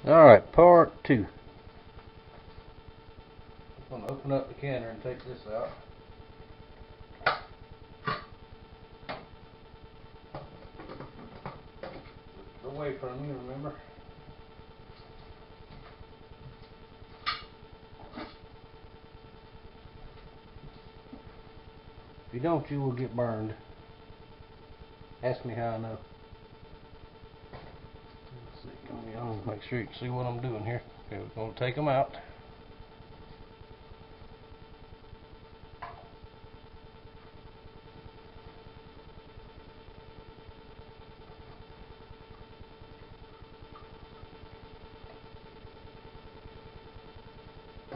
Alright, part 2. I'm going to open up the canner and take this out. Away from you, remember? If you don't, you will get burned. Ask me how I know. Let's see, I'm going to make sure you can see what I'm doing here. Okay, we're going to take them out.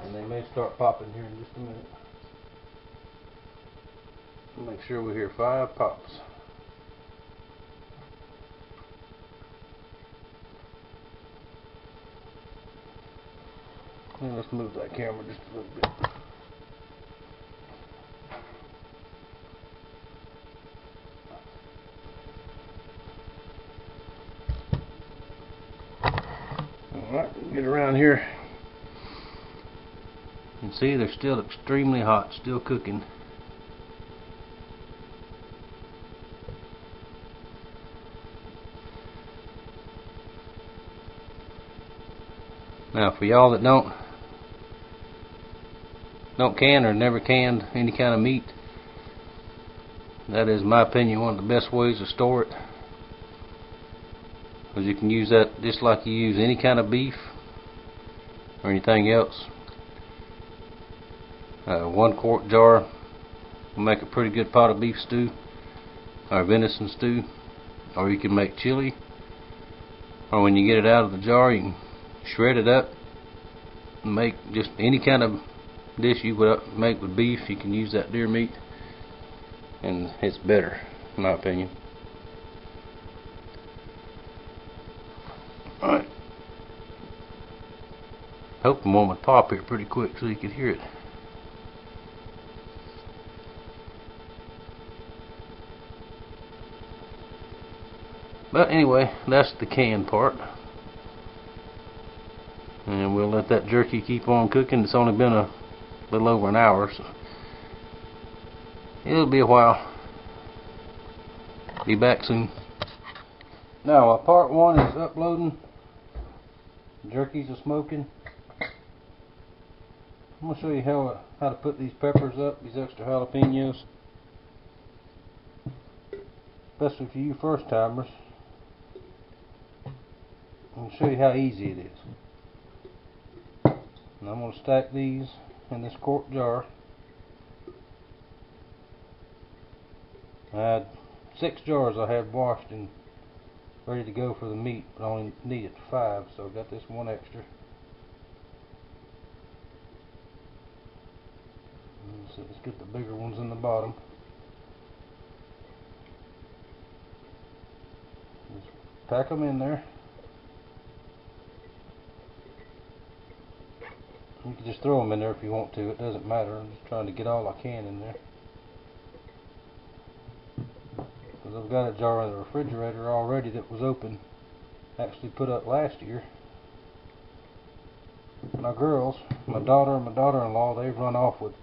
And they may start popping here in just a minute. Make sure we hear 5 pops. And let's move that camera just a little bit. Alright, get around here. You can see they're still extremely hot, still cooking. Now for y'all that don't can or never canned any kind of meat, that is, in my opinion, one of the best ways to store it, because you can use that just like you use any kind of beef or anything else. 1 quart jar will make a pretty good pot of beef stew or venison stew, or you can make chili, or when you get it out of the jar you can shred it up and make just any kind of dish you would make with beef. You can use that deer meat and it's better, in my opinion. Alright, hope the one would pop here pretty quick so you could hear it. But anyway, that's the canned part. And we'll let that jerky keep on cooking. It's only been a little over an hour, so it'll be a while. Be back soon. Now while part 1 is uploading, jerky's are smoking, I'm going to show you how to put these peppers up, these extra jalapenos. Especially for you first timers. I'm going to show you how easy it is. And I'm going to stack these in this quart jar. I had 6 jars I had washed and ready to go for the meat, but I only needed 5, so I got this 1 extra. So let's get the bigger ones in the bottom. Just pack them in there. You can just throw them in there if you want to, it doesn't matter. I'm just trying to get all I can in there. Because I've got a jar in the refrigerator already that was open, actually put up last year. My girls, my daughter and my daughter-in-law, they've run off with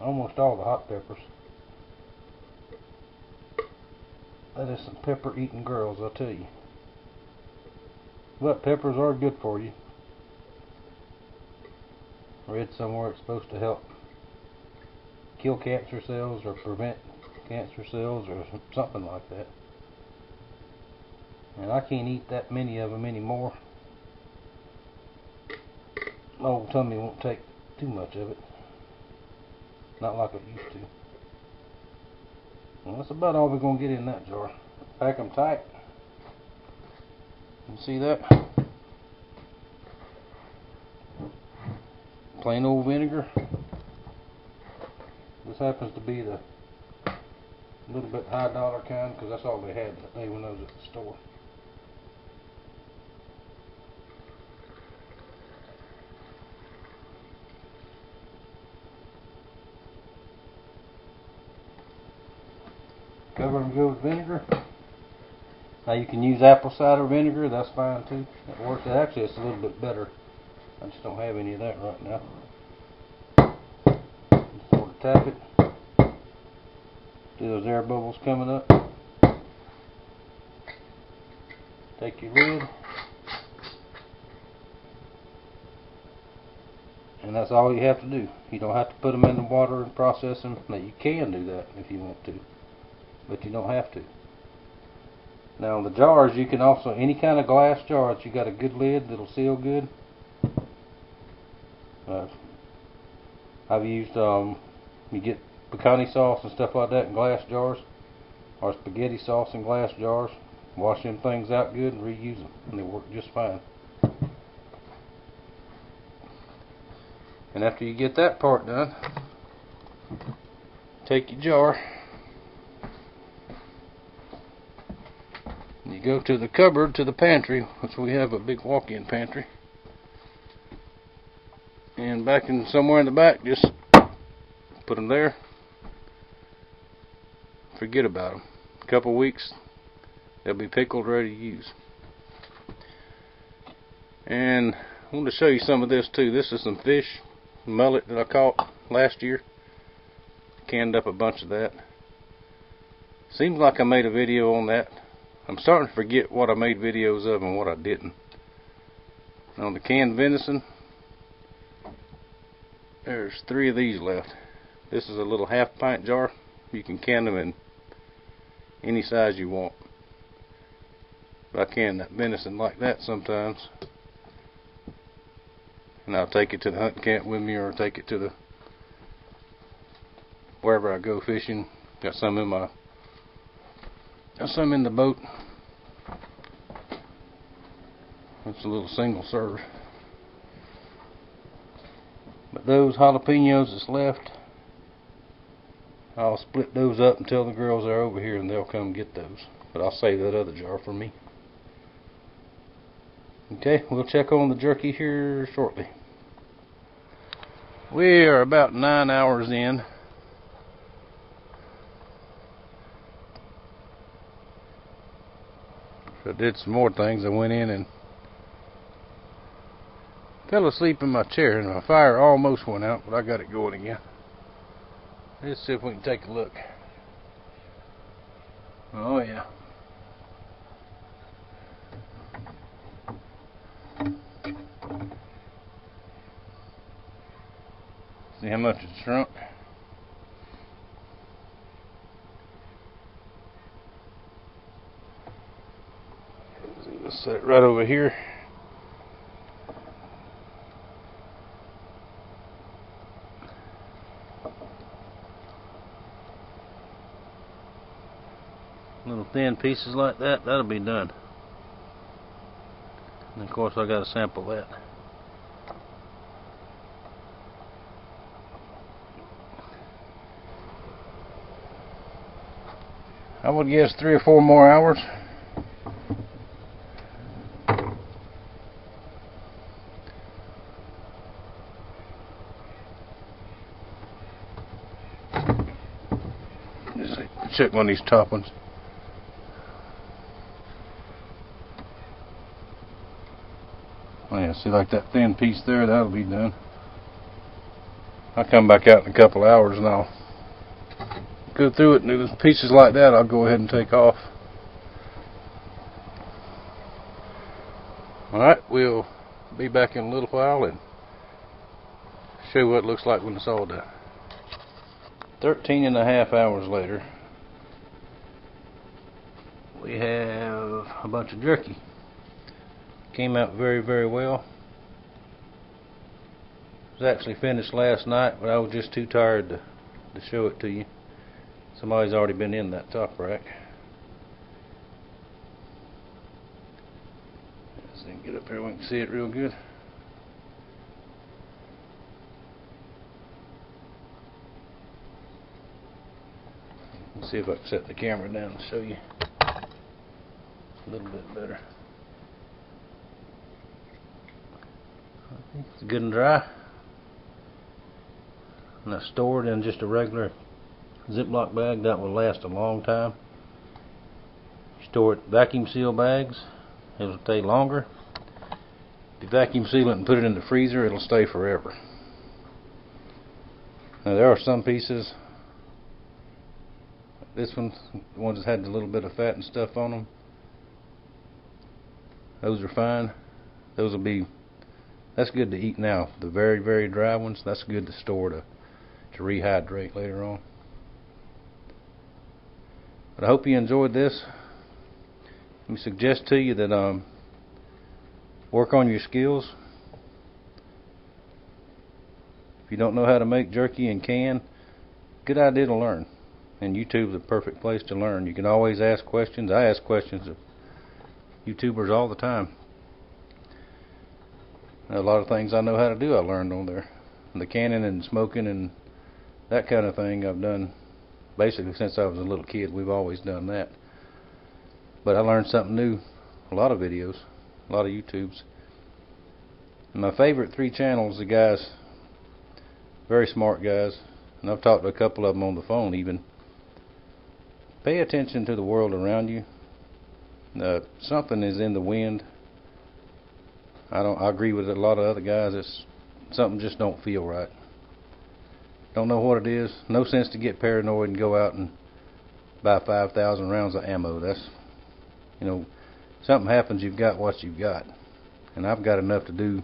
almost all the hot peppers. That is some pepper-eating girls, I'll tell you. But peppers are good for you. I read somewhere it's supposed to help kill cancer cells or prevent cancer cells or something like that. And I can't eat that many of them anymore. My old tummy won't take too much of it. Not like it used to. Well, that's about all we're going to get in that jar. Pack them tight. You see that? Plain old vinegar. This happens to be the little bit high dollar kind, because that's all they had that day when I was at the store. Cover them good with vinegar. Now you can use apple cider vinegar, that's fine too. It works. Actually, it's a little bit better. I just don't have any of that right now. Just sort of tap it. See those air bubbles coming up? Take your lid. And that's all you have to do. You don't have to put them in the water and process them. Now you can do that if you want to, but you don't have to. Now the jars, you can also, any kind of glass jar that you got a good lid that'll seal good. I've used, you get picante sauce and stuff like that in glass jars, or spaghetti sauce in glass jars. Wash them things out good and reuse them, and they work just fine. And after you get that part done, take your jar, and you go to the cupboard, to the pantry, which we have a big walk-in pantry. And back in somewhere in the back, just put them there. Forget about them. A couple weeks, they'll be pickled, ready to use. And I want to show you some of this too. This is some fish, mullet that I caught last year. Canned up a bunch of that. Seems like I made a video on that. I'm starting to forget what I made videos of and what I didn't. On the canned venison, there's 3 of these left. This is a little half-pint jar. You can can them in any size you want. But I can that venison like that sometimes. And I'll take it to the hunting camp with me, or take it to the wherever I go fishing. Got some in the boat. It's a little single serve. But those jalapenos that's left, I'll split those up and tell the girls they're over here and they'll come get those. But I'll save that other jar for me. Okay, we'll check on the jerky here shortly. We are about 9 hours in. So I did some more things. I went in and fell asleep in my chair, and my fire almost went out, but I got it going again. Let's see if we can take a look. Oh yeah. See how much it's shrunk? Let's set it right over here. Little thin pieces like that, that'll be done. And of course I gotta sample that. I would guess 3 or 4 more hours. Just check one of these top ones. Oh yeah, see, like that thin piece there, that'll be done. I'll come back out in a couple hours and I'll go through it, and if there's pieces like that, I'll go ahead and take off. Alright, we'll be back in a little while and show you what it looks like when it's all done. 13.5 hours later, we have a bunch of jerky. Came out very, very well. It was actually finished last night, but I was just too tired to show it to you. Somebody's already been in that top rack. Let's see, get up here, we can see it real good. Let's see if I can set the camera down and show you a little bit better. I think it's good and dry. And I stored in just a regular Ziploc bag. That will last a long time. store it vacuum seal bags, it'll stay longer. If you vacuum seal it and put it in the freezer, it'll stay forever. Now there are some pieces, this one, the ones that had a little bit of fat and stuff on them, those are fine. Those will be, that's good to eat now. The very, very dry ones, that's good to store to rehydrate later on. But I hope you enjoyed this. Let me suggest to you that work on your skills. If you don't know how to make jerky and can, good idea to learn. And YouTube's the perfect place to learn. You can always ask questions. I ask questions of YouTubers all the time. A lot of things I know how to do I learned on there. The canning and smoking and that kind of thing I've done basically since I was a little kid. We've always done that. But I learned something new, a lot of videos, a lot of YouTubes. And my favorite 3 channels, the guys, very smart guys, and I've talked to a couple of them on the phone even. Pay attention to the world around you. Something is in the wind. I agree with a lot of other guys. It's something just don't feel right. Don't know what it is. No sense to get paranoid and go out and buy 5,000 rounds of ammo. That's, you know, something happens, you've got what you've got. And I've got enough to do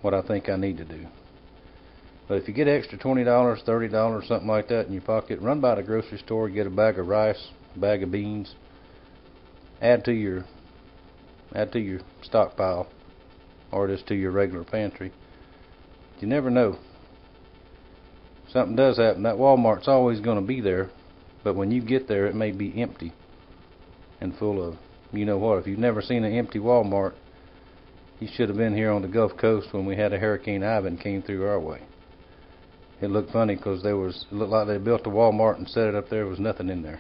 what I think I need to do. But if you get extra $20, $30, something like that in your pocket, run by the grocery store, get a bag of rice, a bag of beans, add to your stockpile, or just to your regular pantry. You never know. Something does happen. That Walmart's always going to be there, but when you get there, it may be empty and full of, you know what. If you've never seen an empty Walmart, you should have been here on the Gulf Coast when we had a Hurricane Ivan came through our way. It looked funny because it looked like they built a Walmart and set it up there. There was nothing in there.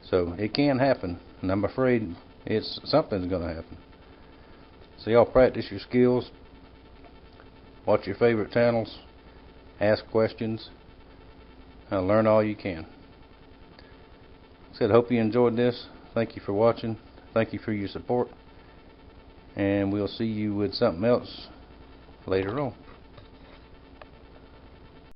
So it can happen, and I'm afraid something's going to happen. So y'all practice your skills, watch your favorite channels, ask questions, learn all you can. I said, hope you enjoyed this. Thank you for watching. Thank you for your support, and we'll see you with something else later on.